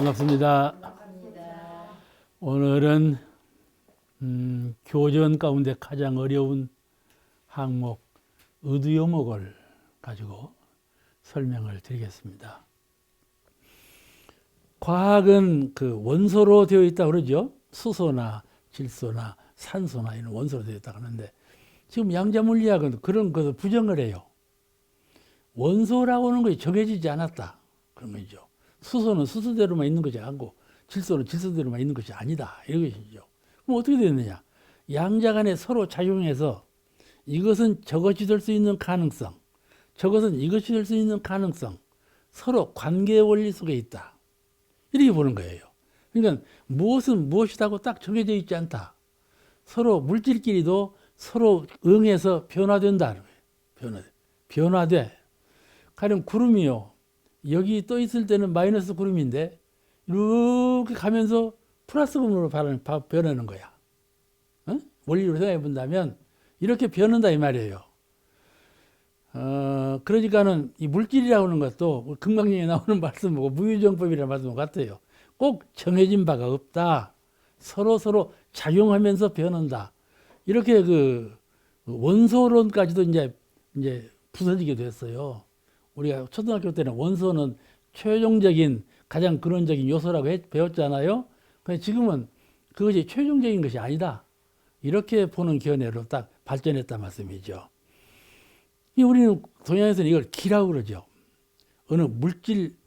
반갑습니다. 오늘은 교전 가운데 가장 어려운 항목 의두요목을 가지고 설명을 드리겠습니다. 과학은 그 원소로 되어 있다 그러죠. 수소나 질소나 산소나 이런 원소로 되어 있다 하는데 지금 양자물리학은 그런 것을 부정을 해요. 원소라고 하는 것이 정해지지 않았다 그런 거죠. 수소는 수소대로만 있는 것이 아니고 질소는 질소대로만 있는 것이 아니다 이런 것이죠. 그럼 어떻게 되느냐? 양자 간에 서로 작용해서 이것은 저것이 될 수 있는 가능성, 저것은 이것이 될 수 있는 가능성, 서로 관계의 원리 속에 있다 이렇게 보는 거예요. 그러니까 무엇은 무엇이라고 딱 정해져 있지 않다. 서로 물질끼리도 서로 응해서 변화된다. 변화돼. 가령 구름이요. 여기 떠 있을 때는 마이너스 구름인데 이렇게 가면서 플러스 구름으로 변하는 거야. 어? 원리로 생각해 본다면 이렇게 변한다 이 말이에요. 그러니까는 이 물질이라고 하는 것도 금강경에 나오는 말씀하고 무유정법이라는 말씀 같아요. 꼭 정해진 바가 없다. 서로 작용하면서 변한다. 이렇게 그 원소론까지도 이제 부서지게 됐어요. 우리가 초등학교 때는 원소는 최종적인 가장 근원적인 요소라고 배웠잖아요. 근데 지금은 그것이 최종적인 것이 아니다. 이렇게 보는 견해로 딱 발전했단 말씀이죠. 우리는 동양에서는 이걸 기라고 그러죠. 어느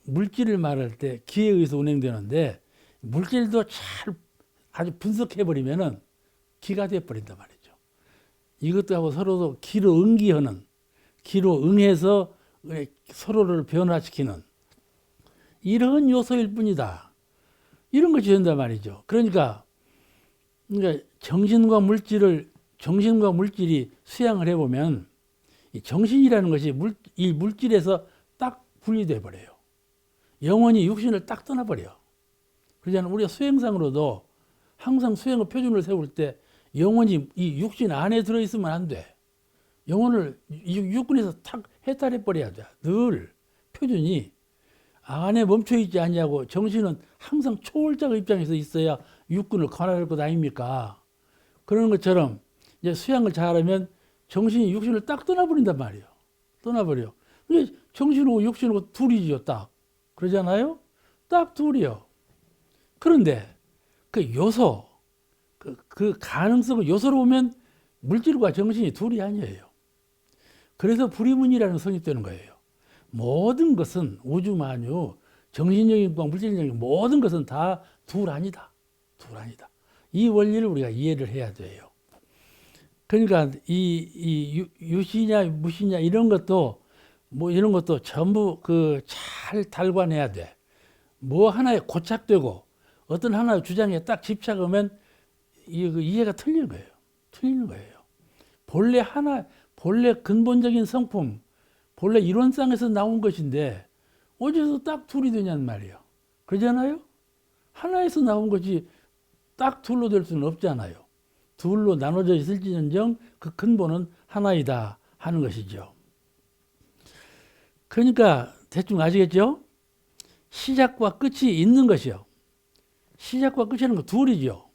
물질을 말할 때 기에 의해서 운행되는데 물질도 잘 아주 분석해버리면은 기가 돼버린단 말이죠. 이것도 하고 서로도 기로 응기하는, 기로 응해서 서로를 변화시키는 이런 요소일 뿐이다. 이런 것이 된단 말이죠. 그러니까 정신과 물질이 수양을 해보면 이 정신이라는 것이 이 물질에서 딱 분리돼 버려요. 영혼이 육신을 딱 떠나버려. 그러잖아요. 우리가 수행상으로도 항상 수행의 표준을 세울 때 영혼이 이 육신 안에 들어있으면 안 돼. 영혼을 육군에서 탁 해탈해 버려야 돼. 늘 표준이 안에 멈춰 있지 않냐고. 정신은 항상 초월자의 입장에서 있어야 육군을 관할할 것 아닙니까? 그런 것처럼 이제 수양을 잘하면 정신이 육신을 딱 떠나버린단 말이에요. 떠나버려. 정신하고 육신하고 둘이죠, 딱. 그러잖아요? 딱 둘이요. 그런데 그 요소, 그 가능성을 요소로 보면 물질과 정신이 둘이 아니에요. 그래서 불이문이라는 성립되는 거예요. 모든 것은 우주만유, 정신적인 것과 물질적인 모든 것은 다 둘 아니다. 둘 아니다. 이 원리를 우리가 이해를 해야 돼요. 그러니까 이 유시냐 무시냐 이런 것도 전부 잘 달관해야 돼. 뭐 하나에 고착되고 어떤 하나의 주장에 딱 집착하면 이해가 틀리는 거예요. 틀리는 거예요. 본래 근본적인 성품, 본래 이론상에서 나온 것인데 어디서 딱 둘이 되냐는 말이에요. 그러잖아요? 하나에서 나온 것이 딱 둘로 될 수는 없잖아요. 둘로 나눠져 있을지언정 그 근본은 하나이다 하는 것이죠. 그러니까 대충 아시겠죠? 시작과 끝이 있는 것이요. 시작과 끝이라는 건 둘이죠.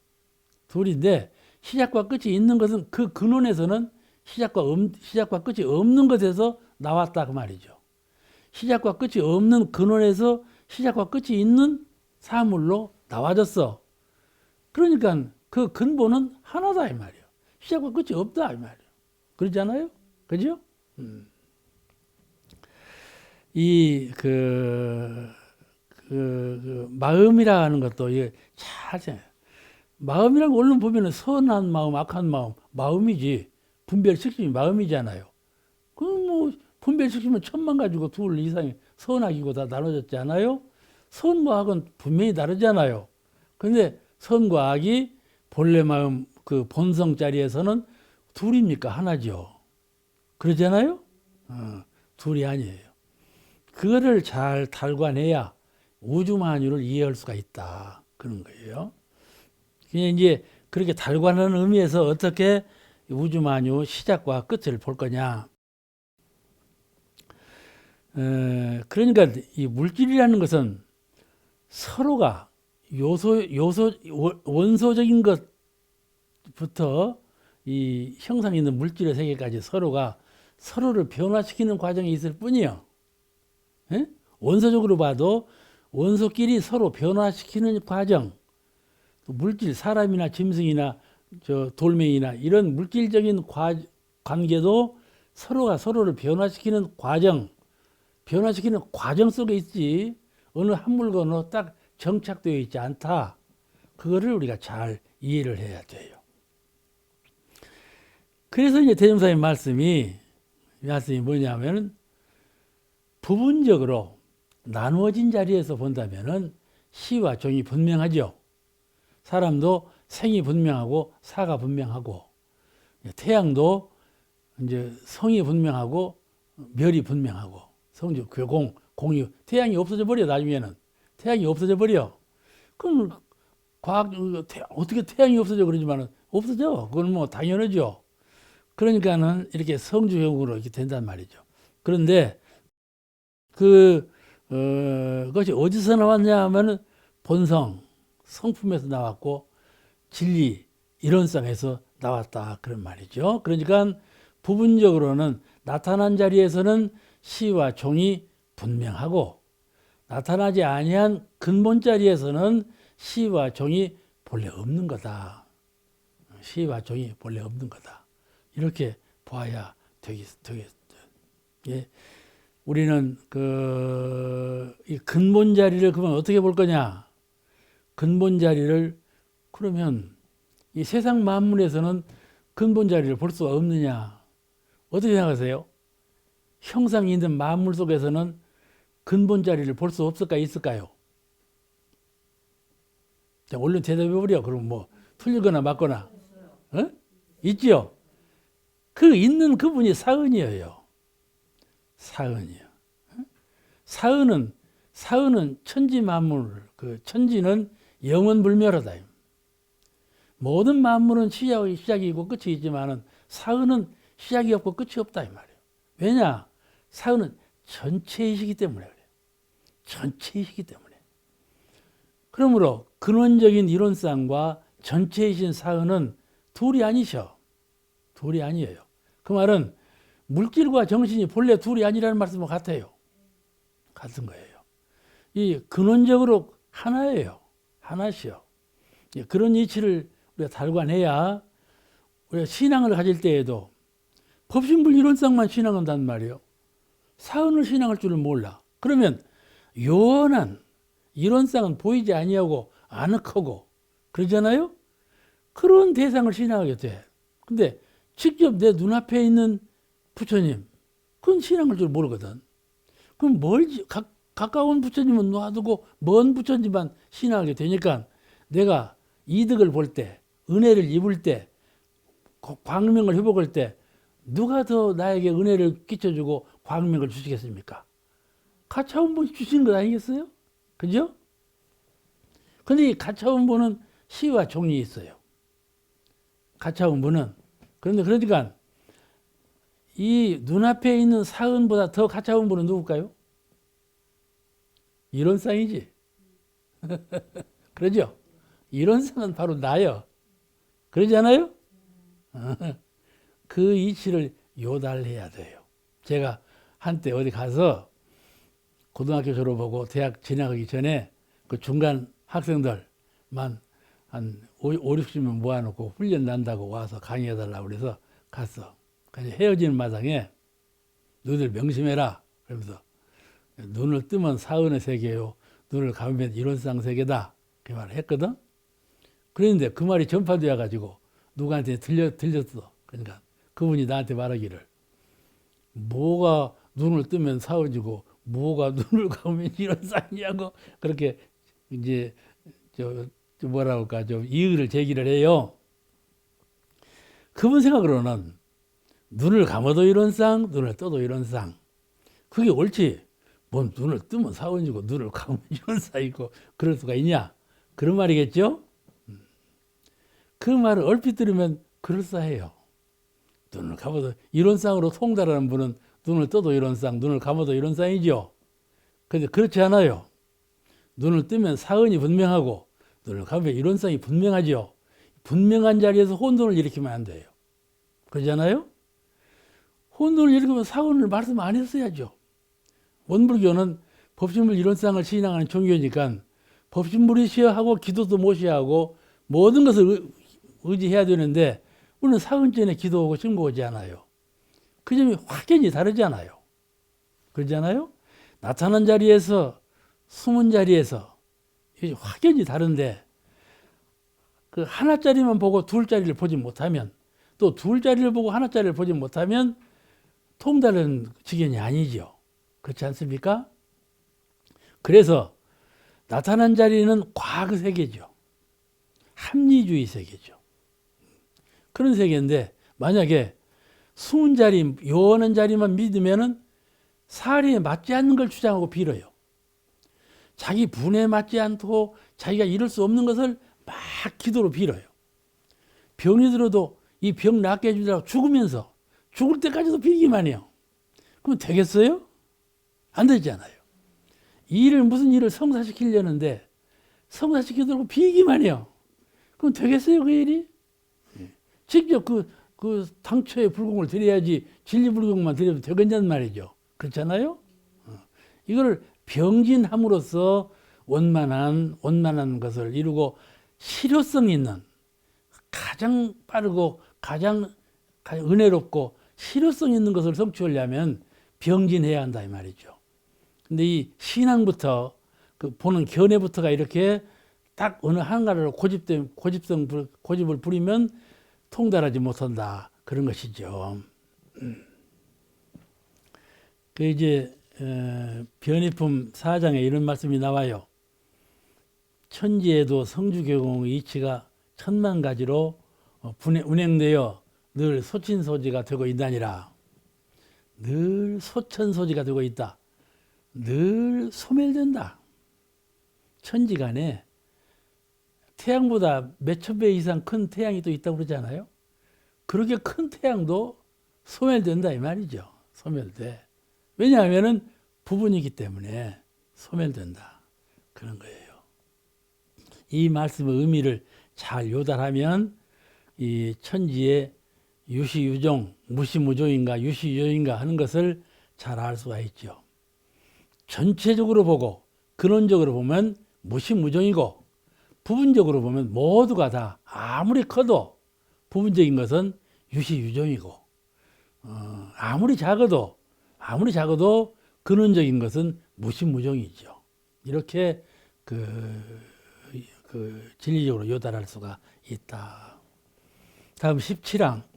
둘인데 시작과 끝이 있는 것은 그 근원에서는 시작과 끝이 없는 것에서 나왔다 그 말이죠. 시작과 끝이 없는 근원에서 시작과 끝이 있는 사물로 나와졌어. 그러니까 그 근본은 하나다 이 말이에요. 시작과 끝이 없다 이 말이에요. 그렇잖아요? 그죠? 마음이라는 것도 이게 잘 마음이라는 거 얼른 보면은 선한 마음, 악한 마음, 마음이지. 분별식심이 마음이잖아요. 분별식심은 천만 가지고 둘 이상이 선악이고 다 나눠졌지 않아요? 선과 악은 분명히 다르잖아요. 근데 선과 악이 본래 마음 그 본성 자리에서는 둘입니까? 하나죠. 그러잖아요? 둘이 아니에요. 그거를 잘 달관해야 우주만유를 이해할 수가 있다. 그런 거예요. 그냥 이제 그렇게 달관하는 의미에서 어떻게 우주만유 시작과 끝을 볼 거냐. 그러니까 이 물질이라는 것은 서로가 원소적인 것부터 이 형상이 있는 물질의 세계까지 서로가 서로를 변화시키는 과정이 있을 뿐이요. 예? 원소적으로 봐도 원소끼리 서로 변화시키는 과정, 물질, 사람이나 짐승이나 돌멩이나 이런 물질적인 관계도 서로가 서로를 변화시키는 과정 속에 있지, 어느 한 물건으로 딱 정착되어 있지 않다. 그거를 우리가 잘 이해를 해야 돼요. 그래서 이제 대종사의 말씀이 뭐냐면은, 부분적으로 나누어진 자리에서 본다면은 시와 종이 분명하죠. 사람도 생이 분명하고 사가 분명하고, 태양도 이제 성이 분명하고 멸이 분명하고, 성주 공이, 태양이 없어져 버려. 나중에는 태양이 없어져 버려. 그럼 어떻게 태양이 없어져? 그러지만은 없어져. 그건 뭐 당연하죠. 그러니까는 이렇게 성주형으로 이렇게 된단 말이죠. 그런데 그것이 어디서 나왔냐 하면은 본성, 성품에서 나왔고 진리, 이론상에서 나왔다, 그런 말이죠. 그러니까 부분적으로는 나타난 자리에서는 시와 종이 분명하고, 나타나지 아니한 근본 자리에서는 시와 종이 본래 없는 거다. 시와 종이 본래 없는 거다. 이렇게 봐야 되겠죠. 예. 우리는 이 근본 자리를 그러면 어떻게 볼 거냐? 근본 자리를 그러면 이 세상 만물에서는 근본 자리를 볼 수가 없느냐? 어떻게 생각하세요? 형상이 있는 만물 속에서는 근본 자리를 볼 수 없을까, 있을까요? 자, 얼른 대답해 버려. 그럼 뭐 틀리거나 맞거나. 어? 있죠? 그 있는 그분이 사은이에요. 사은이요. 사은은 천지 만물, 그 천지는 영원불멸하다. 모든 만물은 시작이고 끝이 있지만은 사은은 시작이 없고 끝이 없다, 이 말이에요. 왜냐? 사은은 전체이시기 때문에 그래요. 전체이시기 때문에. 그러므로 근원적인 이론상과 전체이신 사은은 둘이 아니셔. 둘이 아니에요. 그 말은 물질과 정신이 본래 둘이 아니라는 말씀과 같아요. 같은 거예요. 이 근원적으로 하나예요. 하나시요. 그런 이치를 우리가 달관해야 우리가 신앙을 가질 때에도 법신불 이론상만 신앙한단 말이에요. 사은을 신앙할 줄을 몰라. 그러면 요원한 이론상은 보이지 아니하고 아늑하고 그러잖아요. 그런 대상을 신앙하게 돼. 근데 직접 내 눈앞에 있는 부처님, 그건 신앙할 줄 모르거든. 그럼 가까운 부처님은 놔두고 먼 부처님만 신앙하게 되니까 내가 이득을 볼 때, 은혜를 입을 때, 광명을 회복할 때 누가 더 나에게 은혜를 끼쳐주고 광명을 주시겠습니까? 가차운 분이 주시는 것 아니겠어요? 그죠? 근데 이 가차운 분은 시와 종이 있어요. 가차운 분은. 그런데 그러니까 이 눈앞에 있는 사은보다 더 가차운 분은 누굴까요? 이론상이지. 그러죠? 이론상은 바로 나요. 그러지 않아요? 그 이치를 요달해야 돼요. 제가 한때 어디 가서 고등학교 졸업하고 대학 진학하기 전에 그 중간 학생들만 한 5, 60명 모아놓고 훈련 난다고 와서 강의해달라고 그래서 갔어. 그래서 헤어지는 마당에 너희들 명심해라. 그러면서 눈을 뜨면 사은의 세계요. 눈을 감으면 이론상 세계다. 그 말을 했거든. 그런데 그 말이 전파되어 가지고 누구한테 들렸어. 그러니까 그분이 나한테 말하기를, 뭐가 눈을 뜨면 사은이고 뭐가 눈을 감으면 이론상이냐고 그렇게 이제 뭐라 할까 좀 이의를 제기를 해요. 그분 생각으로는 눈을 감아도 이론상, 눈을 떠도 이론상. 그게 옳지. 뭔 눈을 뜨면 사은이고 눈을 감으면 이론상이고 그럴 수가 있냐? 그런 말이겠죠? 그 말을 얼핏 들으면 그럴싸해요. 눈을 감아도 이론상으로 통달하는 분은 눈을 떠도 이론상, 눈을 감아도 이론상이죠. 그런데 그렇지 않아요. 눈을 뜨면 사은이 분명하고 눈을 감으면 이론성이 분명하죠. 분명한 자리에서 혼돈을 일으키면 안 돼요. 그러잖아요? 혼돈을 일으키면 사은을 말씀 안 했어야죠. 원불교는 법신불 이론상을 신앙하는 종교니까 법신불이시여 하고 기도도 못이야 하고 모든 것을 의지해야 되는데 우리는 사은전에 기도하고 증거하지 않아요. 그 점이 확연히 다르잖아요. 그러잖아요? 나타난 자리에서 숨은 자리에서 확연히 다른데 그 하나짜리만 보고 둘짜리를 보지 못하면 또 둘짜리를 보고 하나짜리를 보지 못하면 통달은 지경이 아니죠. 그렇지 않습니까? 그래서 나타난 자리는 과거 세계죠. 합리주의 세계죠. 그런 세계인데 만약에 숨은 자리, 요하는 자리만 믿으면은 사리에 맞지 않는 걸 주장하고 빌어요. 자기 분에 맞지 않고 자기가 이룰 수 없는 것을 막 기도로 빌어요. 병이 들어도 이 병 낫게 해주라고 죽으면서 죽을 때까지도 빌기만 해요. 그럼 되겠어요? 안 되잖아요. 무슨 일을 성사시키려는데 성사시키도록 빌기만 해요. 그럼 되겠어요, 그 일이? 직접 그 당초에 불공을 드려야지 진리불공만 드려도 되겠냐는 말이죠. 그렇잖아요? 이거를 병진함으로써 원만한 것을 이루고 실효성 있는 가장 빠르고 가장 은혜롭고 실효성 있는 것을 성취하려면 병진해야 한다 이 말이죠. 근데 이 신앙부터 그 보는 견해부터가 이렇게 딱 어느 한가를 고집을 부리면 통달하지 못한다 그런 것이죠. 그 이제 변희품 4장에 이런 말씀이 나와요. 천지에도 성주교공의 이치가 천만 가지로 운행되어 늘 소친소지가 되고 있다니라. 늘 소천소지가 되고 있다. 늘 소멸된다. 천지간에 태양보다 몇천 배 이상 큰 태양이 또 있다고 그러잖아요. 그렇게 큰 태양도 소멸된다 이 말이죠. 소멸돼. 왜냐하면 부분이기 때문에 소멸된다. 그런 거예요. 이 말씀의 의미를 잘 요달하면 이 천지의 유시유종, 무시무종인가 유시유종인가 하는 것을 잘 알 수가 있죠. 전체적으로 보고 근원적으로 보면 무시무종이고 부분적으로 보면 모두가 다 아무리 커도 부분적인 것은 유시유종이고 아무리 작아도 근원적인 것은 무시무종이죠. 이렇게 진리적으로 요달할 수가 있다. 다음 17항.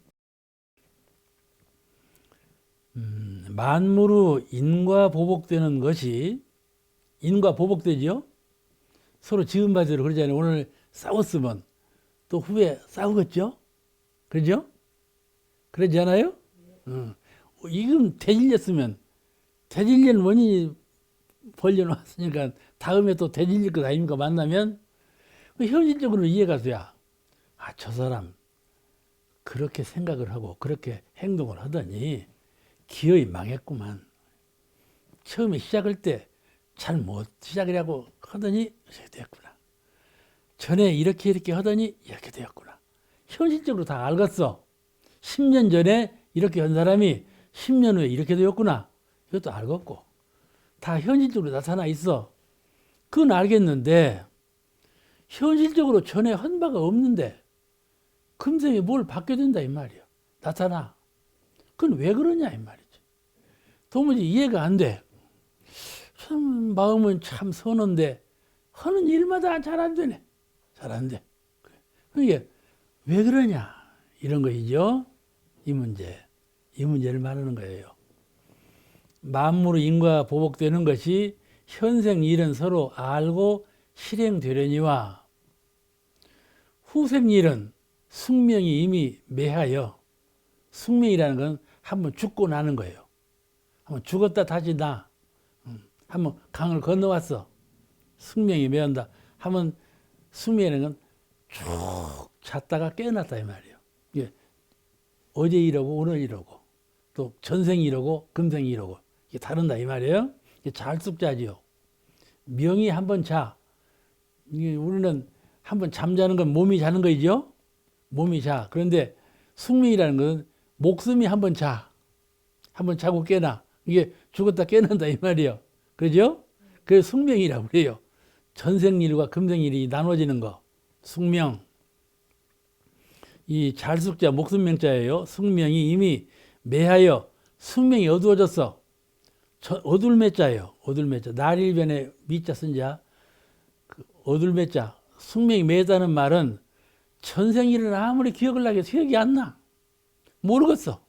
만물의 인과 보복되는 것이 인과 보복되죠. 서로 지은 바대로 그러잖아요. 오늘 싸웠으면 또 후에 싸우겠죠. 그러죠? 그러지 않아요? 이건 되질렸으면 되질린 원인이 벌려놨으니까 다음에 또 되질릴 것 아닙니까? 만나면 현실적으로 이해가 돼야 저 사람 그렇게 생각을 하고 그렇게 행동을 하더니 기어이 망했구만. 처음에 시작할 때 잘 못 시작이라고 하더니 이렇게 되었구나. 전에 이렇게 하더니 이렇게 되었구나. 현실적으로 다 알겠어. 10년 전에 이렇게 한 사람이 10년 후에 이렇게 되었구나. 이것도 알겠고 다 현실적으로 나타나 있어. 그건 알겠는데 현실적으로 전에 한 바가 없는데 금생에 뭘 받게 된다 이 말이야. 나타나. 그건 왜 그러냐 이 말이지. 도무지 이해가 안 돼. 참 마음은 참 선한데 하는 일마다 잘 안 되네. 잘 안 돼. 그게 왜 그러냐 이런 것이죠. 이 문제를 말하는 거예요. 만물의 인과 보복되는 것이 현생 일은 서로 알고 실행되려니와 후생 일은 숙명이 이미 매하여, 숙명이라는 건 한번 죽고 나는 거예요. 한번 죽었다 다시 나. 한번 강을 건너왔어. 숙명이 매한다. 한번 숙명이라는 건 쭉 잤다가 깨어났다 이 말이에요. 이게 어제 이러고 오늘 이러고 또 전생 이러고 금생 이러고 이게 다른다 이 말이에요. 이게 잘 숙자지요. 명이 한번 자. 우리는 한번 잠자는 건 몸이 자는 거죠. 몸이 자. 그런데 숙명이라는 것은 목숨이 한번 자. 한번 자고 깨나. 이게 죽었다 깨난다 이 말이에요. 그죠? 그래서 숙명이라고 그래요. 전생일과 금생일이 나눠지는 거. 숙명. 이 잘숙자 목숨명자예요. 숙명이 이미 매하여 숙명이 어두워졌어. 어둘매자예요. 어둘매자. 날일변에 미자 쓴 자. 어둘매자. 숙명이 매다는 말은 전생일은 아무리 기억을 하게 기억이 안 나. 모르겠어.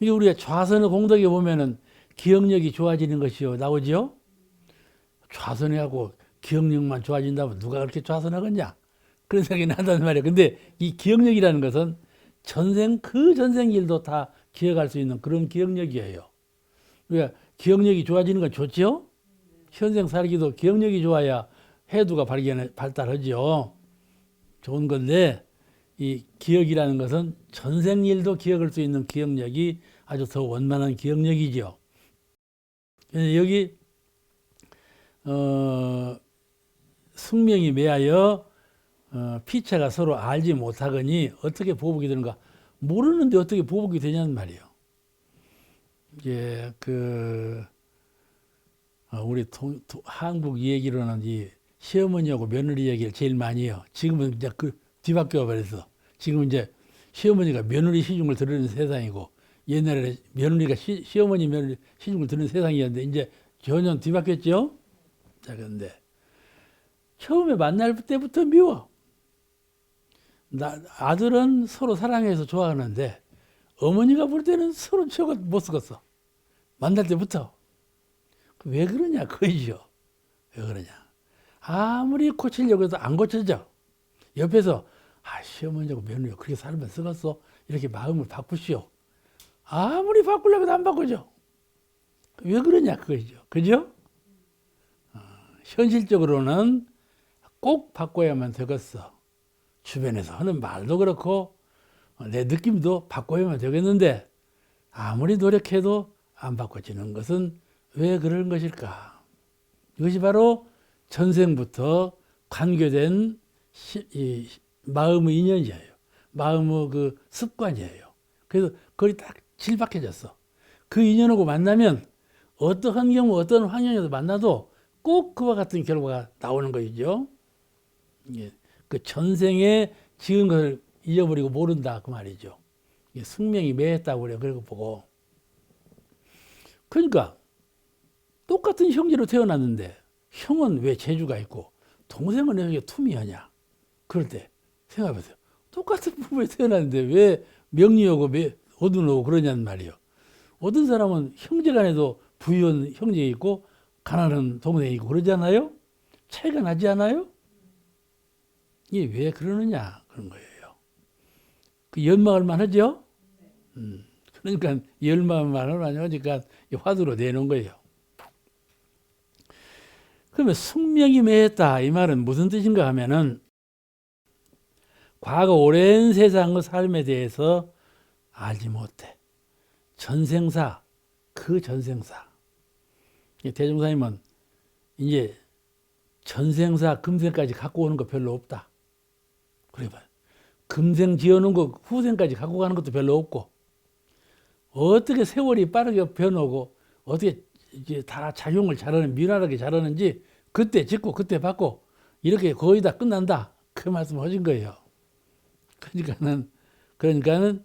이게 우리가 좌선의 공덕에 보면은 기억력이 좋아지는 것이요. 나오죠? 좌선하고 기억력만 좋아진다면 누가 그렇게 좌선하겠냐? 그런 생각이 난단 말이에요. 근데 이 기억력이라는 것은 그 전생 일도 다 기억할 수 있는 그런 기억력이에요. 그러니까 기억력이 좋아지는 건 좋죠? 현생 살기도 기억력이 좋아야 해두가 발달하죠. 좋은 건데, 이 기억이라는 것은 전생 일도 기억할 수 있는 기억력이 아주 더 원만한 기억력이죠. 여기, 숙명이 매하여 피체가 서로 알지 못하거니 어떻게 보복이 되는가? 모르는데 어떻게 보복이 되냐는 말이에요. 이제 우리 한국 얘기로는 이 시어머니하고 며느리 얘기를 제일 많이 해요. 지금은 이제 뒤바뀌어 버려서 지금 이제 시어머니가 며느리 시중을 들으는 세상이고 옛날에 며느리가 시어머니 며느리 시중을 들으는 세상이었는데 이제 전혀 뒤바뀌었죠. 자, 그런데 처음에 만날 때부터 미워. 아들은 서로 사랑해서 좋아하는데 어머니가 볼 때는 서로 저거 못 쓰겠어. 만날 때부터. 왜 그러냐 그거죠. 왜 그러냐. 아무리 고치려고 해도 안 고쳐져. 옆에서 시어머니하고 며느리가 그렇게 살면 쓰겠어. 이렇게 마음을 바꾸시오. 아무리 바꾸려고 해도 안 바꾸죠. 왜 그러냐 그거죠. 그죠? 현실적으로는 꼭 바꿔야만 되겠어. 주변에서 하는 말도 그렇고 내 느낌도 바꿔야만 되겠는데 아무리 노력해도 안 바꿔지는 것은 왜 그런 것일까? 이것이 바로 전생부터 관계된 마음의 인연이에요. 마음의 그 습관이에요. 그래서 그걸 딱 질박해졌어. 그 인연하고 만나면 어떠한 경우 어떤 환경에서 만나도 꼭 그와 같은 결과가 나오는 것이죠. 그 전생에 지은 것을 잊어버리고 모른다 그 말이죠. 숙명이 매했다고 그래요. 그리고 보고. 그러니까 똑같은 형제로 태어났는데 형은 왜 재주가 있고 동생은 왜 투미하냐? 그럴 때 생각해보세요. 똑같은 부부에 태어났는데 왜 명리하고 어두노고 그러냐는 말이에요. 어떤 사람은 형제간에도 부유한 형제 있고 가난한 동생이 있고 그러잖아요. 차이가 나지 않아요? 이게 왜 그러느냐 그런 거예요. 그 연마할 만하죠? 그러니까 연마할 만하니까 화두로 내놓은 거예요. 그러면 숙명이 매했다 이 말은 무슨 뜻인가 하면은 과거 오랜 세상의 삶에 대해서 알지 못해. 전생사, 그 전생사. 대종사님은 이제 전생사 금생까지 갖고 오는 거 별로 없다. 그래 봐요. 금생 지어놓은 거 후생까지 갖고 가는 것도 별로 없고 어떻게 세월이 빠르게 변하고 어떻게 이제 다 작용을 잘하는 미련하게 잘하는지 그때 짓고 그때 받고 이렇게 거의 다 끝난다. 그 말씀 하신 거예요. 그러니까는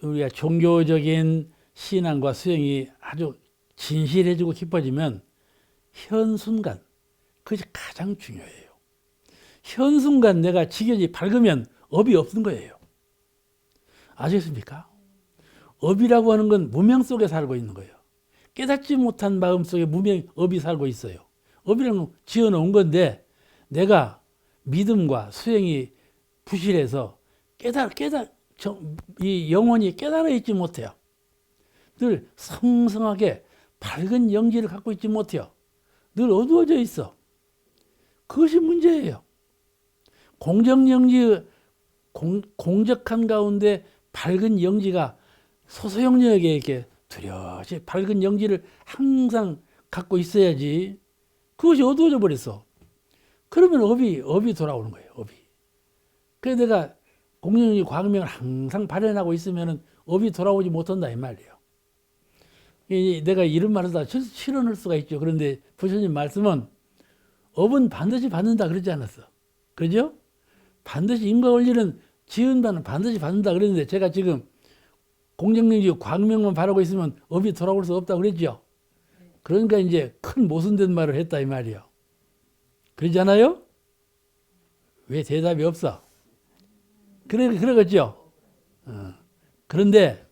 우리가 종교적인 신앙과 수행이 아주 진실해지고 깊어지면 현 순간 그것이 가장 중요해요. 현 순간 내가 지겨지 밝으면 업이 없는 거예요. 아시겠습니까? 업이라고 하는 건 무명 속에 살고 있는 거예요. 깨닫지 못한 마음 속에 업이 살고 있어요. 업이라는 건 지어놓은 건데 내가 믿음과 수행이 부실해서 이 영혼이 깨달아 있지 못해요. 늘 성성하게 밝은 영지를 갖고 있지 못해요. 늘 어두워져 있어. 그것이 문제예요. 공적한 가운데 밝은 영지가 소소영령에게 이렇게 두려시 밝은 영지를 항상 갖고 있어야지 그것이 어두워져 버렸어. 그러면 업이 돌아오는 거예요. 업이. 그래서 내가 공정주의 과학명을 항상 발현하고 있으면은 업이 돌아오지 못한다 이 말이에요. 내가 이런 말을 다 실현할 수가 있죠. 그런데 부처님 말씀은 업은 반드시 받는다 그러지 않았어. 그죠? 반드시 인과 원리는 지은 바는 반드시 받는다 그랬는데 제가 지금 공정주의 과학명만 바라고 있으면 업이 돌아올 수 없다 그랬죠. 그러니까 이제 큰 모순된 말을 했다 이 말이에요. 그러잖아요? 왜 대답이 없어? 그러겠죠. 그런데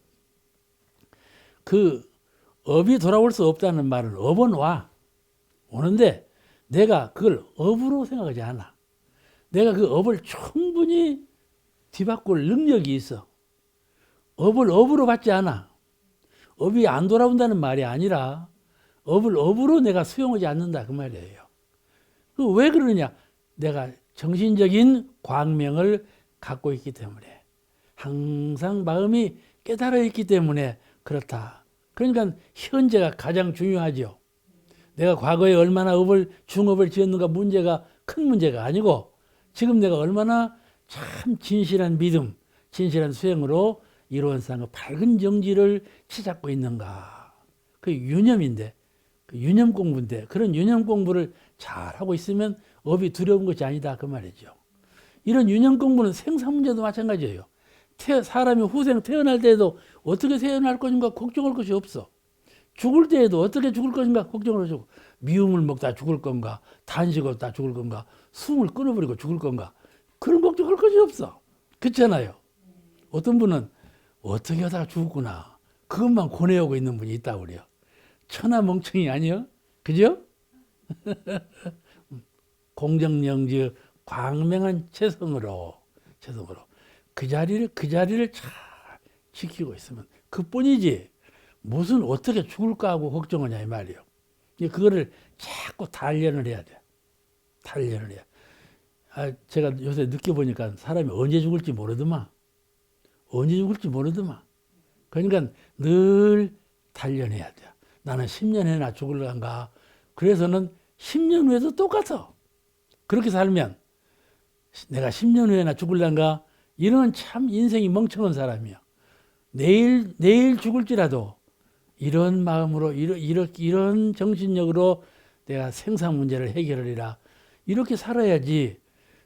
그 업이 돌아올 수 없다는 말은 업은 오는데 내가 그걸 업으로 생각하지 않아. 내가 그 업을 충분히 뒤바꿀 능력이 있어. 업을 업으로 받지 않아. 업이 안 돌아온다는 말이 아니라 업을 업으로 내가 수용하지 않는다 그 말이에요. 왜 그러느냐? 내가 정신적인 광명을 갖고 있기 때문에 항상 마음이 깨달아 있기 때문에 그렇다. 그러니까 현재가 가장 중요하죠. 내가 과거에 얼마나 중업을 지었는가 문제가 큰 문제가 아니고 지금 내가 얼마나 참 진실한 믿음, 진실한 수행으로 이루어산 밝은 정지를 치잡고 있는가. 그 유념인데, 그 유념 공부인데 그런 유념 공부를 잘 하고 있으면 업이 두려운 것이 아니다 그 말이죠. 이런 유념 공부는 생사 문제도 마찬가지예요. 사람이 후생 태어날 때에도 어떻게 태어날 것인가 걱정할 것이 없어. 죽을 때에도 어떻게 죽을 것인가 걱정을 하고 미움을 먹다 죽을 건가 단식을 하다 죽을 건가 숨을 끊어버리고 죽을 건가 그런 걱정할 것이 없어. 그렇잖아요. 어떤 분은 어떻게 하다가 죽었구나 그것만 고뇌하고 있는 분이 있다고 그래요. 천하 멍청이 아니요? 그죠? 공정영지 광명한 체성으로 그 자리를 잘 지키고 있으면 그뿐이지 무슨 어떻게 죽을까 하고 걱정하냐 이 말이에요. 그거를 자꾸 단련을 해야 돼. 단련을 해야. 제가 요새 느껴보니까 사람이 언제 죽을지 모르더만. 그러니까 늘 단련해야 돼. 나는 10년 해나 죽을란가. 그래서는 10년 후에도 똑같아. 그렇게 살면 내가 10년 후에나 죽을란가. 이런 참 인생이 멍청한 사람이야. 내일 죽을지라도 이런 마음으로 이런 정신력으로 내가 생산 문제를 해결하리라. 이렇게 살아야지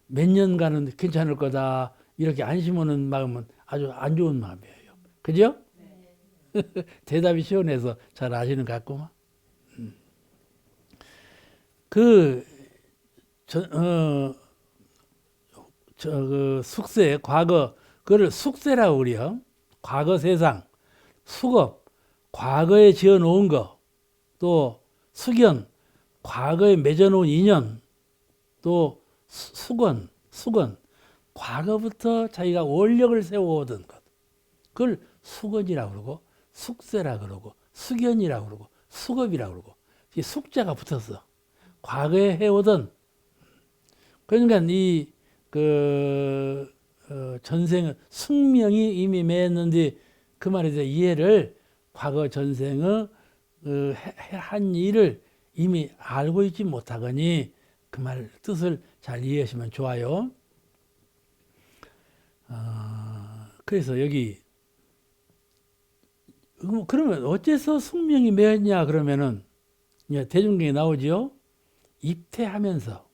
몇 년간은 괜찮을 거다. 이렇게 안심하는 마음은 아주 안 좋은 마음이에요. 그죠? 네. 대답이 시원해서 잘 아시는 것 같구만. 그 숙세, 과거, 그걸 숙세라고 그래요. 과거 세상, 숙업, 과거에 지어 놓은 거, 또 숙연, 과거에 맺어 놓은 인연, 또 수건, 과거부터 자기가 원력을 세워오던 것. 그걸 수건이라고 그러고, 숙세라고 그러고, 숙연이라고 그러고, 숙업이라고 그러고, 이 숙자가 붙었어. 과거에 해오던, 그러니까 전생은 숙명이 이미 맺었는데 그 말에 대해 이해를 과거 전생의 한 일을 이미 알고 있지 못하거니 그 말 뜻을 잘 이해하시면 좋아요. 그래서 여기 그러면 어째서 숙명이 맺었냐 그러면은 대중경에 나오죠. 입퇴하면서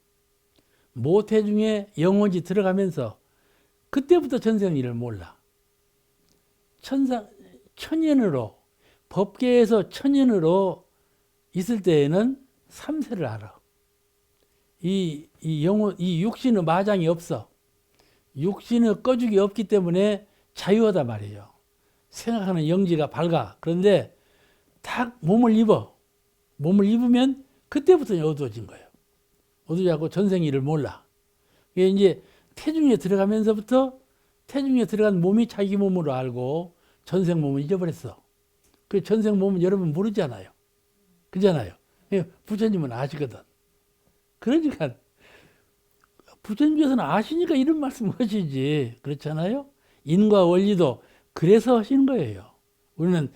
모태중에 영혼이 들어가면서 그때부터 전생 일을 몰라. 천년으로 법계에서 천년으로 있을 때에는 삼세를 알아. 이 영혼, 이 육신의 마장이 없어. 육신의 꺼죽이 없기 때문에 자유하다 말이에요. 생각하는 영지가 밝아. 그런데 딱 몸을 입으면 그때부터 어두워진 거예요. 어두워지 않고 전생 일을 몰라. 이게 이제 태중에 들어가면서부터 태중에 들어간 몸이 자기 몸으로 알고 전생 몸은 잊어버렸어. 그 전생 몸은 여러분 모르잖아요. 그잖아요. 부처님은 아시거든. 그러니까 부처님께서는 아시니까 이런 말씀 하시지. 그렇잖아요. 인과 원리도 그래서 하시는 거예요. 우리는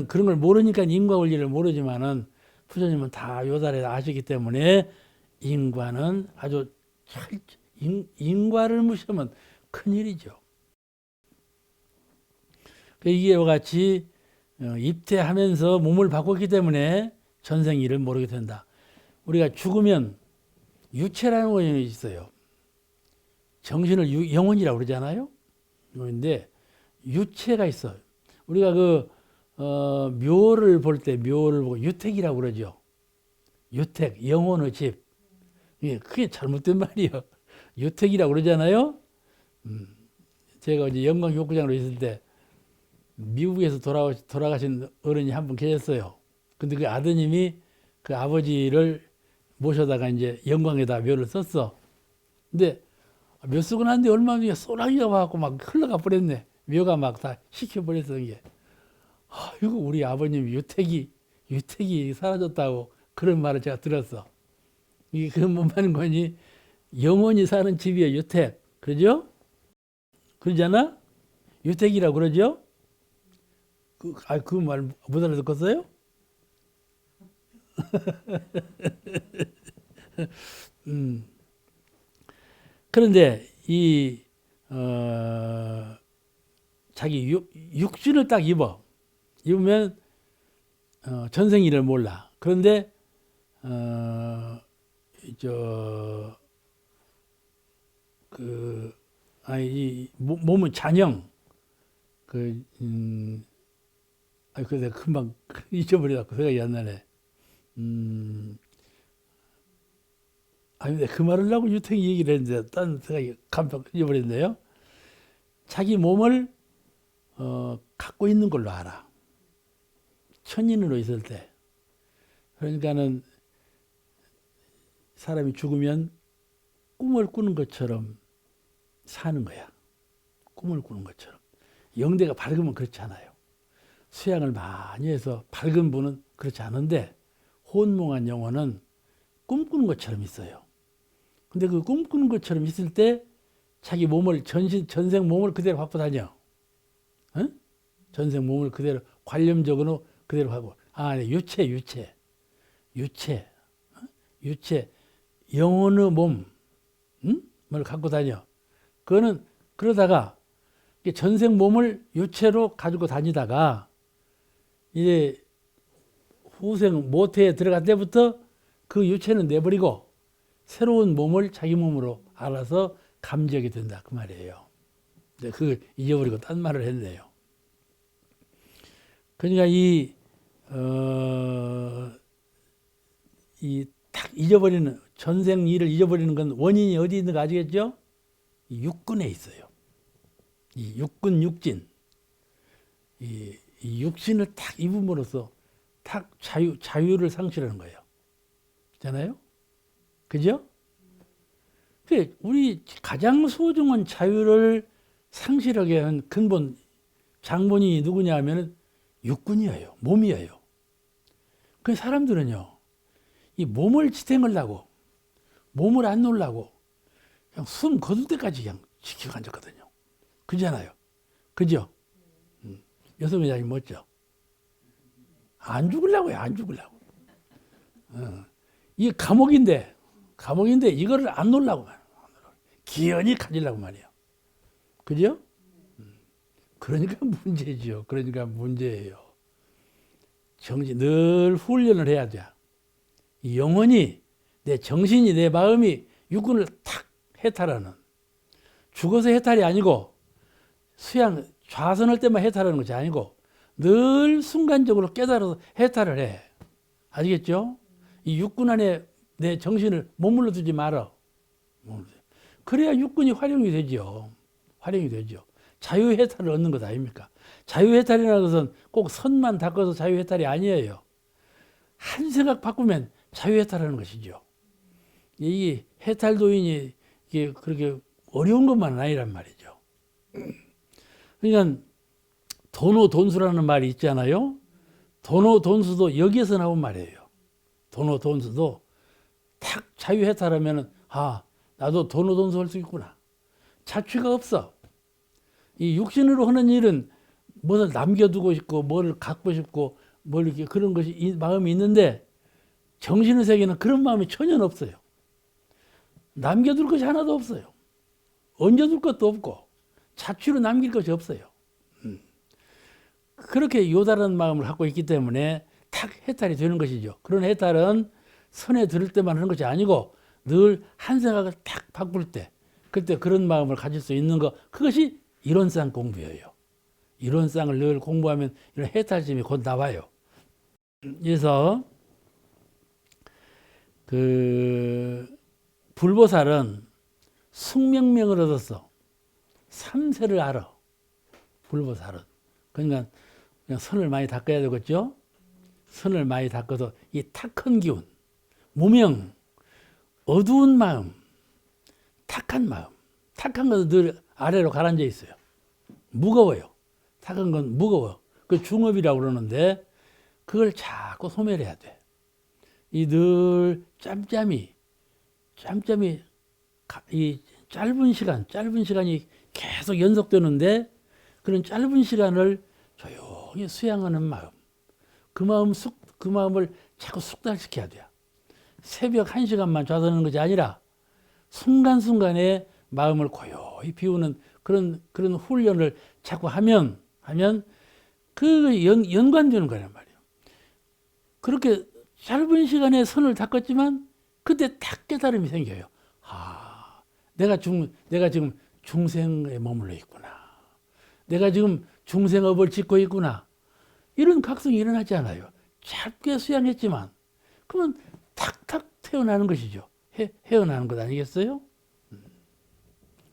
그런 걸 모르니까 인과 원리를 모르지만은 부처님은 다 요달에 아시기 때문에 인과는 아주 잘, 인과를 무시하면 큰일이죠. 이와 같이 입퇴하면서 몸을 바꿨기 때문에 전생일을 모르게 된다. 우리가 죽으면 유체라는 것이 있어요. 정신을 영혼이라고 그러잖아요. 그런데 유체가 있어요. 우리가 묘를 볼 때 묘를 보고 유택이라고 그러죠. 유택, 영혼의 집. 그게 잘못된 말이에요. 유택이라고 그러잖아요. 제가 이제 영광욕구장으로 있을 때 미국에서 돌아가신 어른이 한 분 계셨어요. 근데 그 아드님이 그 아버지를 모셔다가 이제 영광에다 묘를 썼어. 근데 묘 쓰고 난뒤 얼마 뒤에 소나기가 와갖고 막 흘러가 버렸네. 묘가 막 다 식혀버렸어, 이게. 이거 우리 아버님 유택이 사라졌다고 그런 말을 제가 들었어. 이게 그건 뭔 말인 거니? 영원히 사는 집이에요, 유택. 그러죠? 그러잖아? 유택이라고 그러죠? 그 말 못 알아듣겠어요? 그런데 자기 육신을 딱 입으면 전생일을 몰라. 그런데 몸은 잔형. 그래 금방 잊어버리다고 생각이 안 나네. 근데 그 말을 하고 유택이 얘기를 했는데 딴 생각이 감독 잊어버렸네요. 자기 몸을 갖고 있는 걸로 알아. 천인으로 있을 때. 그러니까는 사람이 죽으면 꿈을 꾸는 것처럼 사는 거야. 꿈을 꾸는 것처럼. 영대가 밝으면 그렇지 않아요. 수양을 많이 해서 밝은 분은 그렇지 않은데 혼몽한 영혼은 꿈꾸는 것처럼 있어요. 근데 그 꿈꾸는 것처럼 있을 때 자기 몸을 전생 몸을 그대로 갖고 다녀. 응? 전생 몸을 그대로 관념적으로 그대로 하고. 네, 유체. 영혼의 몸, 을 갖고 다녀. 그거는 그러다가 전생 몸을 유체로 가지고 다니다가 이제 후생 모태에 들어갈 때부터 그 유체는 내버리고 새로운 몸을 자기 몸으로 알아서 감지하게 된다 그 말이에요. 그걸 잊어버리고 딴 말을 했네요. 그러니까 딱 잊어버리는 전생 일을 잊어버리는 건 원인이 어디 있는가 아시겠죠? 이 육근에 있어요. 이 육근 육진. 이 육신을 딱 입음으로써 딱 자유를 상실하는 거예요. 있잖아요? 그죠? 우리 가장 소중한 자유를 상실하게 한 근본 장본인이 누구냐 하면 육군이에요. 몸이에요. 그 사람들은요, 이 몸을 지탱하려고, 몸을 안 놓으려고, 그냥 숨 거둘 때까지 그냥 지키고 앉았거든요. 그잖아요. 그죠? 여성 회장님 멋져. 안 죽으려고요, 안 죽으려고. 이게 감옥인데 이거를 안 놓으려고. 기연히 가지려고 말이에요. 그죠? 그러니까 문제죠. 그러니까 문제예요. 늘 훈련을 해야 돼. 영혼이, 내 정신이, 내 마음이 육군을 탁 해탈하는. 죽어서 해탈이 아니고, 좌선할 때만 해탈하는 것이 아니고, 늘 순간적으로 깨달아서 해탈을 해. 아시겠죠? 이 육군 안에 내 정신을 머물러 두지 말아. 그래야 육군이 활용이 되죠. 자유해탈을 얻는 것 아닙니까? 자유해탈이라는 것은 꼭 선만 닦아서 자유해탈이 아니에요. 한 생각 바꾸면 자유해탈하는 것이죠. 이 해탈도인이 이게 그렇게 어려운 것만은 아니란 말이죠. 그러니까 도노돈수라는 말이 있잖아요. 도노돈수도 여기에서 나온 말이에요. 도노돈수도 탁 자유해탈하면은 나도 도노돈수 할 수 있구나. 자취가 없어. 이 육신으로 하는 일은 무엇을 남겨두고 싶고, 뭘 갖고 싶고, 뭘 이렇게 그런 것이 마음이 있는데, 정신의 세계는 그런 마음이 전혀 없어요. 남겨둘 것이 하나도 없어요. 얹어둘 것도 없고 자취로 남길 것이 없어요. 그렇게 요다른 마음을 갖고 있기 때문에 탁 해탈이 되는 것이죠. 그런 해탈은 선에 들을 때만 하는 것이 아니고 늘 한 생각을 탁 바꿀 때, 그때 그런 마음을 가질 수 있는 것, 그것이 이론상 공부예요. 이론상을 늘 공부하면 이런 해탈심이 곧 나와요. 그래서 그 불보살은 숙명명을 얻었어. 삼세를 알아. 불보살은. 그러니까 그냥 선을 많이 닦아야 되겠죠. 선을 많이 닦아서 이 탁한 기운, 무명, 어두운 마음, 탁한 마음, 탁한 것은 늘 아래로 가라앉아 있어요. 무거워요. 탁한 건 무거워. 그 중업이라고 그러는데 그걸 자꾸 소멸해야 돼. 이 늘 짬짬이 이 짧은 시간이 계속 연속되는데 그런 짧은 시간을 조용히 수양하는 마음, 그 마음을 자꾸 숙달시켜야 돼요. 새벽 1시간만 좌선하는 것이 아니라 순간순간에 마음을 고요히 비우는 그런 훈련을 자꾸 하면 그 연관되는 거란 말이에요. 그렇게 짧은 시간에 선을 닦았지만 그때 딱 깨달음이 생겨요. 아, 내가 지금 중생에 머물러 있구나. 내가 지금 중생업을 짓고 있구나. 이런 각성이 일어나지 않아요. 짧게 수양했지만 그러면 탁탁 태어나는 것이죠. 헤어나는 것 아니겠어요?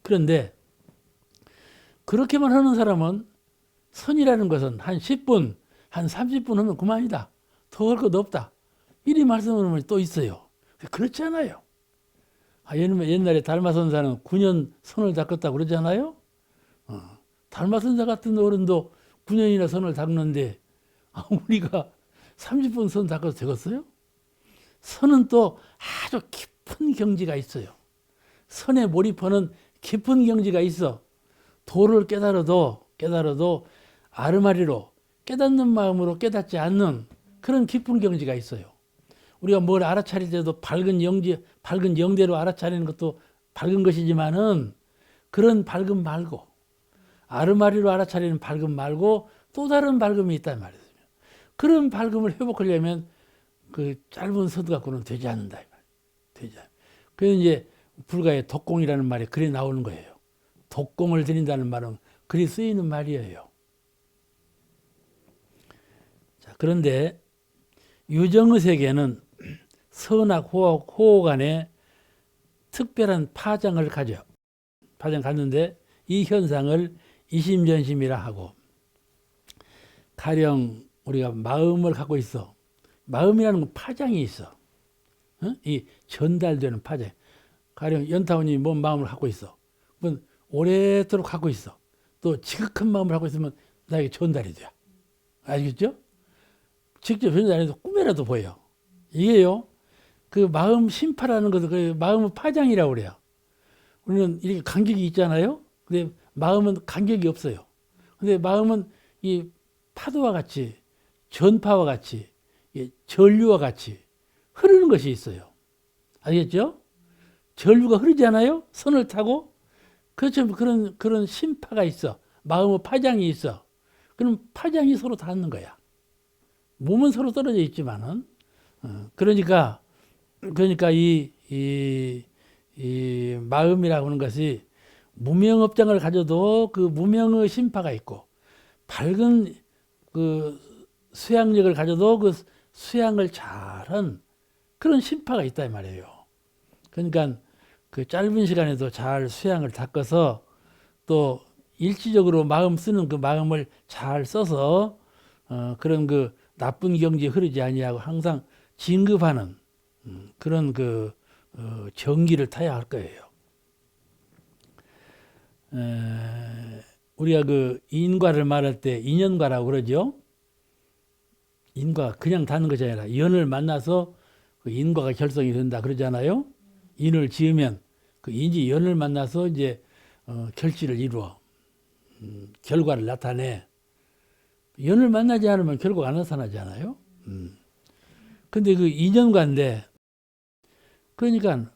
그런데 그렇게만 하는 사람은 선이라는 것은 한 10분, 한 30분 하면 그만이다. 더 할 것 없다. 이리 말씀하는 분이 또 있어요. 그렇지 않아요. 옛날에 달마선사는 9년 선을 닦았다고 그러잖아요. 달마선사 같은 어른도 9년이나 선을 닦는데 우리가 30분 선 닦아도 되겠어요? 선은 또 아주 깊은 경지가 있어요. 선에 몰입하는 깊은 경지가 있어. 도를 깨달아도 아르마리로 깨닫는 마음으로 깨닫지 않는 그런 깊은 경지가 있어요. 우리가 뭘 알아차릴 때도 밝은 영대로 알아차리는 것도 밝은 것이지만은 그런 밝음 말고 아르마리로 알아차리는 밝음 말고 또 다른 밝음이 있단 말이에요. 그런 밝음을 회복하려면 그 짧은 서두 갖고는 되지 않는다. 되지 않는다. 그래서 이제 불가의 독공이라는 말이 그리 나오는 거예요. 독공을 드린다는 말은 그리 쓰이는 말이에요. 자, 그런데 유정의 세계는 선악 호호 간에 특별한 파장을 갖는데 이 현상을 이심전심이라 하고, 가령 우리가 마음을 갖고 있어. 마음이라는 건 파장이 있어. 이 전달되는 파장. 가령 연타원이 뭔 마음을 갖고 있어. 그건 오래도록 갖고 있어. 또 지극한 마음을 갖고 있으면 나에게 전달이 돼. 아시겠죠? 직접 전달이 해서 꿈에라도 보여. 이게요. 그 마음 심파라는 것은 그 마음의 파장이라고 그래요. 우리는 이렇게 간격이 있잖아요. 근데 마음은 간격이 없어요. 근데 마음은 이 파도와 같이, 전파와 같이, 전류와 같이 흐르는 것이 있어요. 알겠죠? 전류가 흐르지 않아요? 선을 타고? 그렇죠. 그런 심파가 있어. 마음의 파장이 있어. 그럼 파장이 서로 닿는 거야. 몸은 서로 떨어져 있지만은, 그러니까 이 마음이라고 하는 것이 무명업장을 가져도 그 무명의 심파가 있고, 밝은 그 수양력을 가져도 그 수양을 잘한 그런 심파가 있다 이 말이에요. 그러니까 그 짧은 시간에도 잘 수양을 닦아서 또 일시적으로 마음 쓰는 그 마음을 잘 써서 그런 그 나쁜 경지에 흐르지 아니하고 항상 진급하는 그런 그 정기를 타야 할 거예요. 우리가 그 인과를 말할 때 인연과라고 그러죠. 인과 그냥 닿는 것이 아니라 연을 만나서 그 인과가 결성이 된다 그러잖아요. 인을 지으면 그 인지 연을 만나서 이제 결실을 이루어 결과를 나타내. 연을 만나지 않으면 결과가 안 나타나잖아요. 근데 그 인연관인데, 그러니까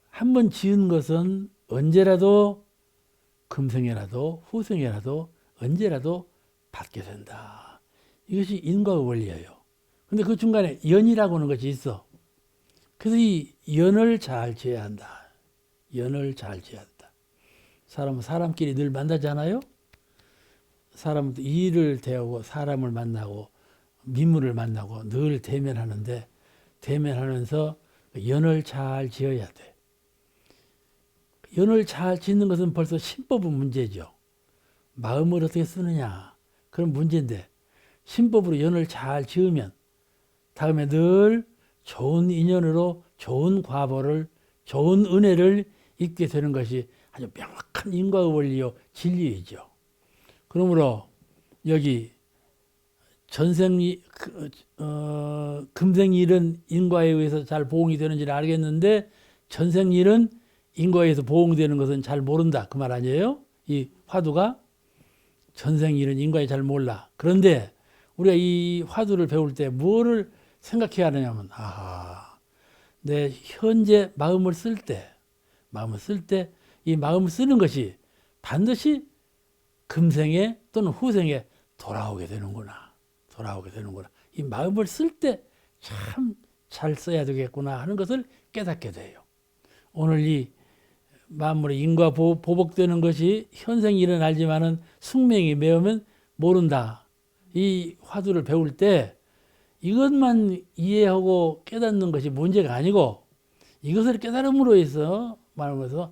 한 번 지은 것은 언제라도 금생에라도 후생에라도 언제라도 받게 된다. 이것이 인과의 원리예요. 근데 그 중간에 연이라고 하는 것이 있어. 그래서 이 연을 잘 지어야 한다. 연을 잘 지어야 한다. 사람은 사람끼리 늘 만나잖아요. 사람은 일을 대하고 사람을 만나고 민물을 만나고 늘 대면하는데, 대면하면서 연을 잘 지어야 돼. 연을 잘 짓는 것은 벌써 신법은 문제죠. 마음을 어떻게 쓰느냐, 그런 문제인데, 신법으로 연을 잘 지으면 다음에 늘 좋은 인연으로 좋은 과보를, 좋은 은혜를 입게 되는 것이 아주 명확한 인과의 원리요 진리이죠. 그러므로 여기 전생이 금생일은 인과에 의해서 잘 보응이 되는지는 알겠는데, 전생일은 인과에 의해서 보응되는 것은 잘 모른다, 그 말 아니에요? 이 화두가 전생일은 인과에 잘 몰라. 그런데 우리가 이 화두를 배울 때 뭐를 생각해야 하느냐면, 내 현재 마음을 쓸 때, 이 마음을 쓰는 것이 반드시 금생에 또는 후생에 돌아오게 되는구나. 이 마음을 쓸 때 참 잘 써야 되겠구나 하는 것을 깨닫게 돼요. 오늘 이 만물의 인과 보복되는 것이 현생 일은 알지만은 숙명이 매우면 모른다. 이 화두를 배울 때 이것만 이해하고 깨닫는 것이 문제가 아니고, 이것을 깨달음으로 해서 말하는 것은,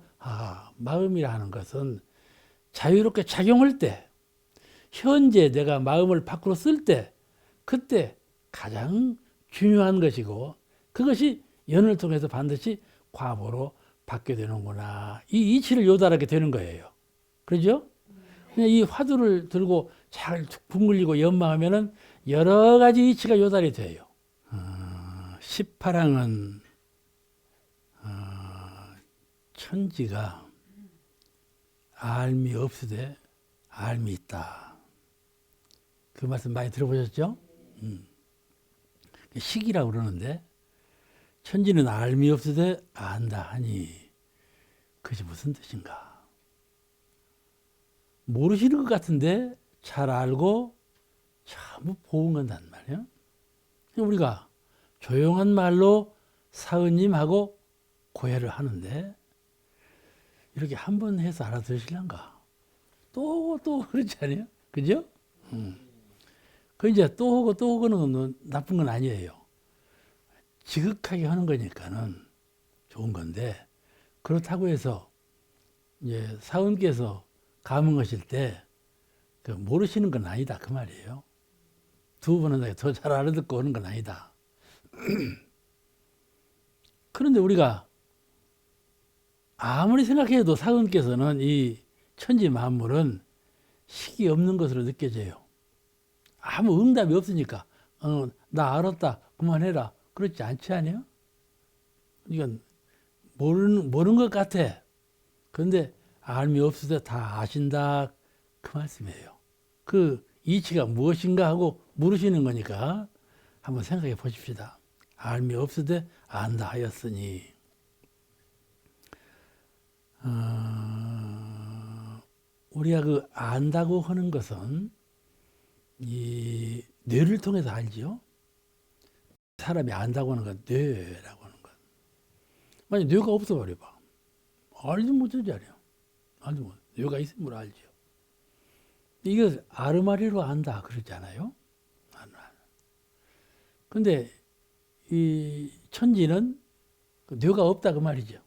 마음이라는 것은 자유롭게 작용할 때, 현재 내가 마음을 밖으로 쓸 때, 그때 가장 중요한 것이고, 그것이 연을 통해서 반드시 과보로 받게 되는구나. 이 이치를 요달하게 되는 거예요. 그렇죠? 그냥 이 화두를 들고 잘 붕글리고 연마하면은 여러 가지 이치가 요달이 돼요. 18항은 천지가 알미 없으되 알미 있다. 그 말씀 많이 들어보셨죠? 식이라고 그러는데, 천지는 알미 없으되 안다 하니 그것이 무슨 뜻인가? 모르시는 것 같은데 잘 알고 전부 보응한단 말이에요. 우리가 조용한 말로 사은님하고 고해를 하는데, 이렇게 한 번 해서 알아들으실란가? 또 그렇지 않아요? 그죠? 그 이제 또 하고 그는 건 나쁜 건 아니에요. 지극하게 하는 거니까는 좋은 건데, 그렇다고 해서 이제 사은께서 감흥하실 때 그 모르시는 건 아니다, 그 말이에요. 두 번은 더 잘 알아듣고 오는 건 아니다. 그런데 우리가 아무리 생각해도 사은께서는 이 천지 만물은 식이 없는 것으로 느껴져요. 아무 응답이 없으니까, 나 알았다, 그만해라, 그렇지 않지 않아요? 이건 모르는 것 같아. 그런데 알미 없을 때 다 아신다, 그 말씀이에요. 그 이치가 무엇인가 하고 물으시는 거니까 한번 생각해 보십시다. 알미 없을 때 안다 하였으니, 우리가 그 안다고 하는 것은 이 뇌를 통해서 알지요. 사람이 안다고 하는 건 뇌라고 하는 것. 만약 뇌가 없어 버려봐, 알지 못하지 않아요. 알지 못. 뇌가 있으면 알지요. 이거 아르마리로 안다 그러잖아요. 근데 이 천지는 뇌가 없다 그 말이죠.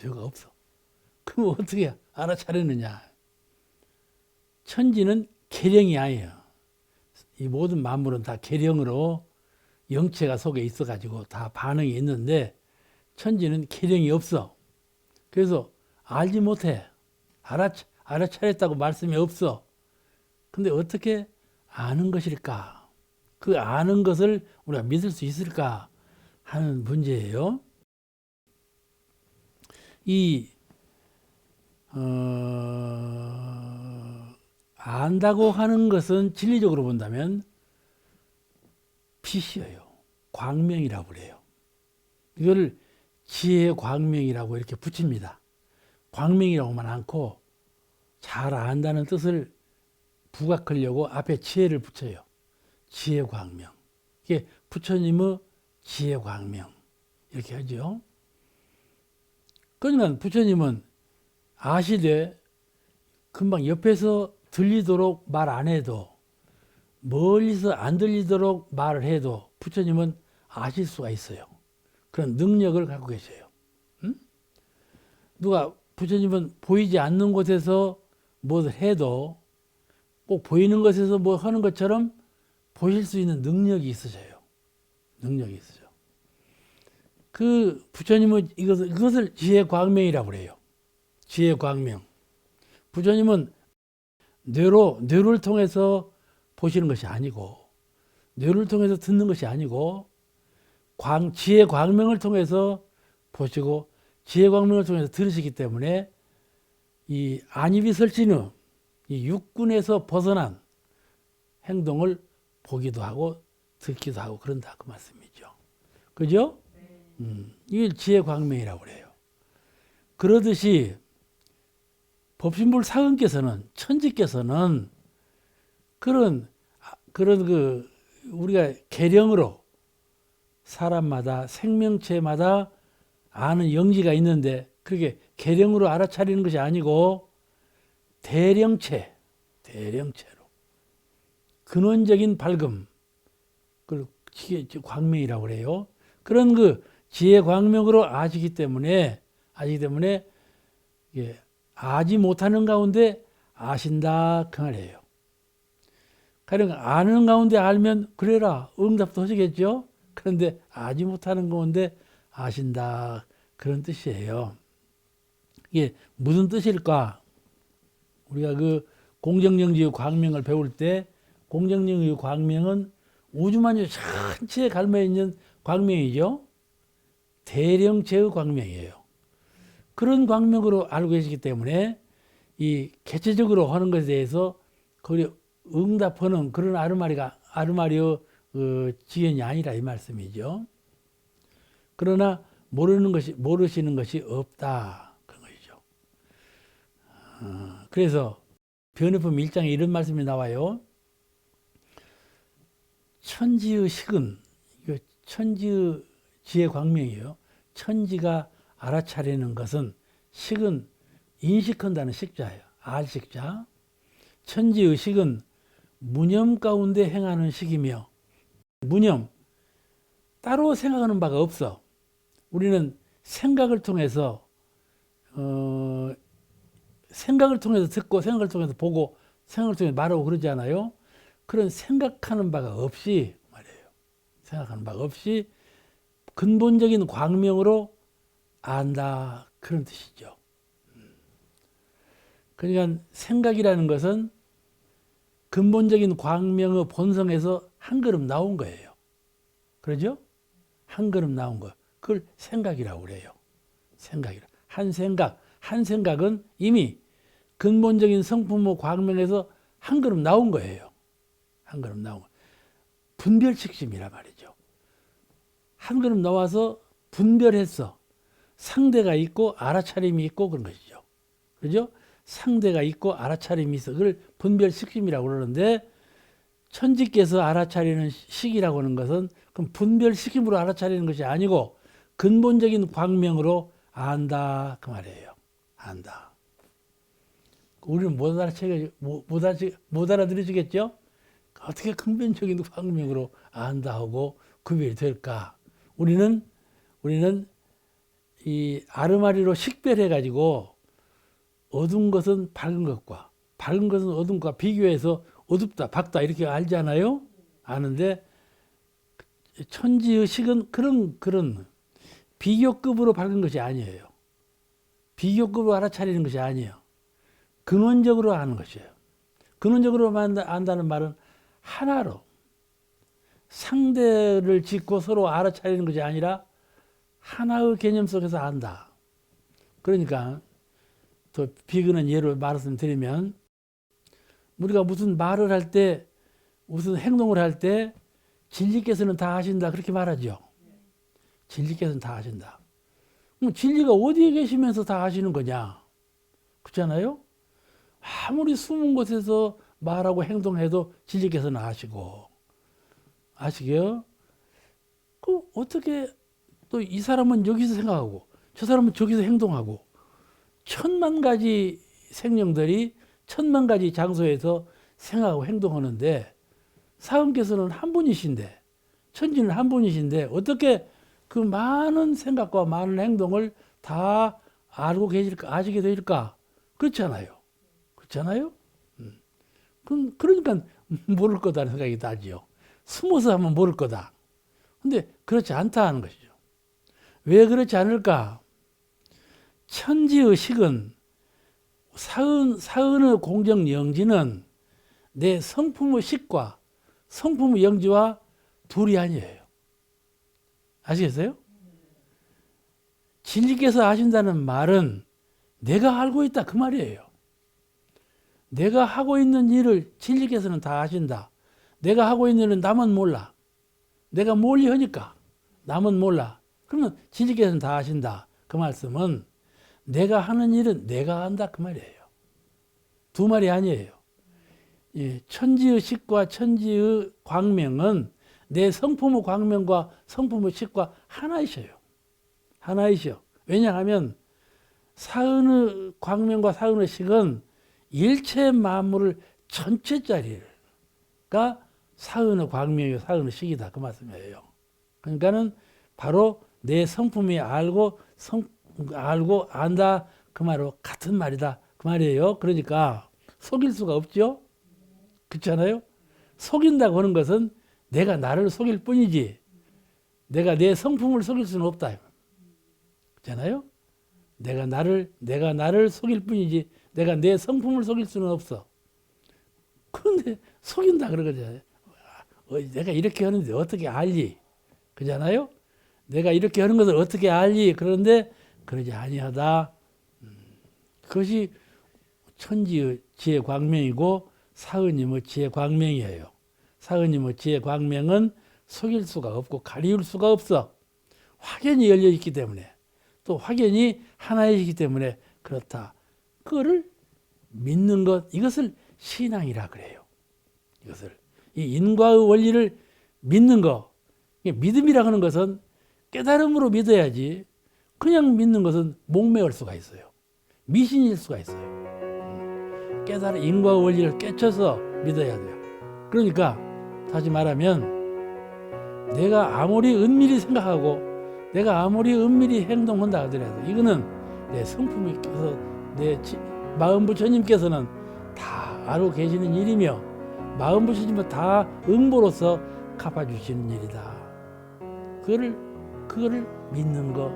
뇌가 없어. 그럼 어떻게 알아차리느냐? 천지는 계령이 아니에요. 이 모든 만물은 다 계령으로 영체가 속에 있어가지고 다 반응이 있는데, 천지는 계령이 없어. 그래서 알지 못해. 알아차렸다고 말씀이 없어. 근데 어떻게 아는 것일까? 그 아는 것을 우리가 믿을 수 있을까 하는 문제예요. 이 안다고 하는 것은 진리적으로 본다면 빛이에요. 광명이라고 그래요. 이거를 지혜 광명이라고 이렇게 붙입니다. 광명이라고만 않고 잘 안다는 뜻을 부각하려고 앞에 지혜를 붙여요. 지혜 광명. 이게 부처님의 지혜 광명. 이렇게 하죠. 그러니까 부처님은 아시되 금방 옆에서 들리도록 말 안 해도 멀리서 안 들리도록 말을 해도 부처님은 아실 수가 있어요. 그런 능력을 갖고 계세요. 응? 누가 부처님은 보이지 않는 곳에서 뭘 해도 꼭 보이는 곳에서 뭐 하는 것처럼 보실 수 있는 능력이 있으세요. 능력이 있으죠. 그 부처님은 이것을 지혜 광명이라고 그래요. 지혜 광명. 부처님은 뇌를 통해서 보시는 것이 아니고, 뇌를 통해서 듣는 것이 아니고, 지혜 광명을 통해서 보시고, 지혜 광명을 통해서 들으시기 때문에 이 안입이 설진의 이 육군에서 벗어난 행동을 보기도 하고 듣기도 하고 그런다 그 말씀이죠. 그죠? 이게 지혜 광명이라고 그래요. 그러듯이 법신불 사은께서는 천지께서는 그런 그 우리가 계령으로 사람마다 생명체마다 아는 영지가 있는데 그렇게 계령으로 알아차리는 것이 아니고 대령체로 근원적인 밝음 그걸 광명이라고 그래요. 그런 그 지혜 광명으로 아시기 때문에 예, 아지 못하는 가운데 아신다 그 말이에요. 그러니까 아는 가운데 알면 그래라 응답도 하시겠죠. 그런데 아지 못하는 가운데 아신다 그런 뜻이에요. 이게 무슨 뜻일까? 우리가 그 공정정지의 광명을 배울 때 공정정지의 광명은 우주만유 전체에 갈무해 있는 광명이죠. 대령체의 광명이에요. 그런 광명으로 알고 계시기 때문에 이 개체적으로 하는 것에 대해서 거기 응답하는 그런 아르마리의 지연이 아니라 이 말씀이죠. 그러나 모르시는 것이 없다 그런 것이죠. 그래서 변해품 1장에 이런 말씀이 나와요. 천지의 식은 천지의 지혜 광명이에요. 천지가 알아차리는 것은 식은 인식한다는 식자예요. 알식자. 천지의 식은 무념 가운데 행하는 식이며 무념 따로 생각하는 바가 없어. 우리는 생각을 통해서 듣고 생각을 통해서 보고 생각을 통해서 말하고 그러지 않아요? 그런 생각하는 바가 없이 말이에요. 생각하는 바가 없이 근본적인 광명으로 안다 그런 뜻이죠. 그러니까 생각이라는 것은 근본적인 광명의 본성에서 한 걸음 나온 거예요. 그러죠? 한 걸음 나온 거. 그걸 생각이라고 그래요. 생각이라. 한 생각은 이미 근본적인 성품의 광명에서 한 걸음 나온 거예요. 한 걸음 나온 거. 분별식심이라 말이죠. 한 걸음 나와서 분별했어. 상대가 있고 알아차림이 있고 그런 것이죠. 그죠? 상대가 있고 알아차림이 있어. 그걸 분별식심이라고 그러는데 천지께서 알아차리는 식이라고 하는 것은 그럼 분별식심으로 알아차리는 것이 아니고 근본적인 광명으로 안다 그 말이에요. 안다. 우리는 못 알아들으시겠죠? 어떻게 근본적인 광명으로 안다 하고 구별이 될까? 우리는 이 아르마리로 식별해 가지고 어두운 것은 밝은 것과 밝은 것은 어두운 것과 비교해서 어둡다, 밝다 이렇게 알잖아요. 아는데 천지의 식은 그런 비교급으로 밝은 것이 아니에요. 비교급으로 알아차리는 것이 아니에요. 근원적으로 아는 것이에요. 근원적으로 안다는 말은 하나로 상대를 짓고 서로 알아차리는 것이 아니라 하나의 개념 속에서 안다. 그러니까 더 비근한 예로 말씀드리면 우리가 무슨 말을 할 때 무슨 행동을 할 때 진리께서는 다 하신다 그렇게 말하죠. 진리께서는 다 하신다. 그럼 진리가 어디에 계시면서 다 하시는 거냐? 그렇잖아요? 아무리 숨은 곳에서 말하고 행동해도 진리께서는 아시고. 아시게요? 그 어떻게 또 이 사람은 여기서 생각하고 저 사람은 저기서 행동하고 천만 가지 생명들이 천만 가지 장소에서 생각하고 행동하는데 사은께서는 한 분이신데 천지는 한 분이신데 어떻게 그 많은 생각과 많은 행동을 다 알고 계실까, 아시게 될까? 그렇잖아요. 그렇잖아요? 그러니까 모를 거다는 생각이 나지요. 숨어서 하면 모를 거다. 근데 그렇지 않다 하는 것이죠. 왜 그렇지 않을까? 천지의 식은 사은의 공정 영지는 내 성품의 식과 성품의 영지와 둘이 아니에요. 아시겠어요? 진리께서 하신다는 말은 내가 알고 있다 그 말이에요. 내가 하고 있는 일을 진리께서는 다 하신다. 내가 하고 있는 일은 남은 몰라. 내가 멀리 하니까 남은 몰라. 그러면 진리께서는 다 하신다. 그 말씀은 내가 하는 일은 내가 한다 그 말이에요. 두 말이 아니에요. 천지의 식과 천지의 광명은 내 성품의 광명과 성품의 식과 하나이셔요. 하나이셔. 왜냐하면 사은의 광명과 사은의 식은 일체 만물을 전체짜리가 사은의 광명이고 사은의 식이다 그 말씀이에요. 그러니까는 바로 내 성품이 알고 안다 그 말로 같은 말이다 그 말이에요. 그러니까 속일 수가 없죠. 그렇잖아요. 속인다고 하는 것은 내가 나를 속일 뿐이지 내가 내 성품을 속일 수는 없다. 그렇잖아요. 내가 나를 속일 뿐이지 내가 내 성품을 속일 수는 없어. 그런데 속인다 그러거든요. 내가 이렇게 하는데 어떻게 알리? 그잖아요. 내가 이렇게 하는 것을 어떻게 알리? 그런데 그러지 아니하다. 그것이 천지의 지혜 광명이고 사은님의 지혜 광명이에요. 사은님의 지혜 광명은 속일 수가 없고 가리울 수가 없어. 확연히 열려 있기 때문에 또 확연히 하나이기 때문에 그렇다. 그거를 믿는 것 이것을 신앙이라 그래요. 이것을 이 인과의 원리를 믿는 거 믿음이라 하는 것은 깨달음으로 믿어야지 그냥 믿는 것은 목매일 수가 있어요. 미신일 수가 있어요. 깨달음 인과의 원리를 깨쳐서 믿어야 돼요. 그러니까 다시 말하면 내가 아무리 은밀히 생각하고 내가 아무리 은밀히 행동한다 하더라도 이거는 내 성품이께서 내 마음부처님께서는 다 알고 계시는 일이며 마음부처님은 다 응보로서 갚아주시는 일이다. 그거를 믿는 것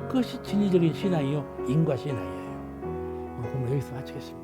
그것이 진리적인 신앙이요 인과신앙이에요. 오늘 여기서 마치겠습니다.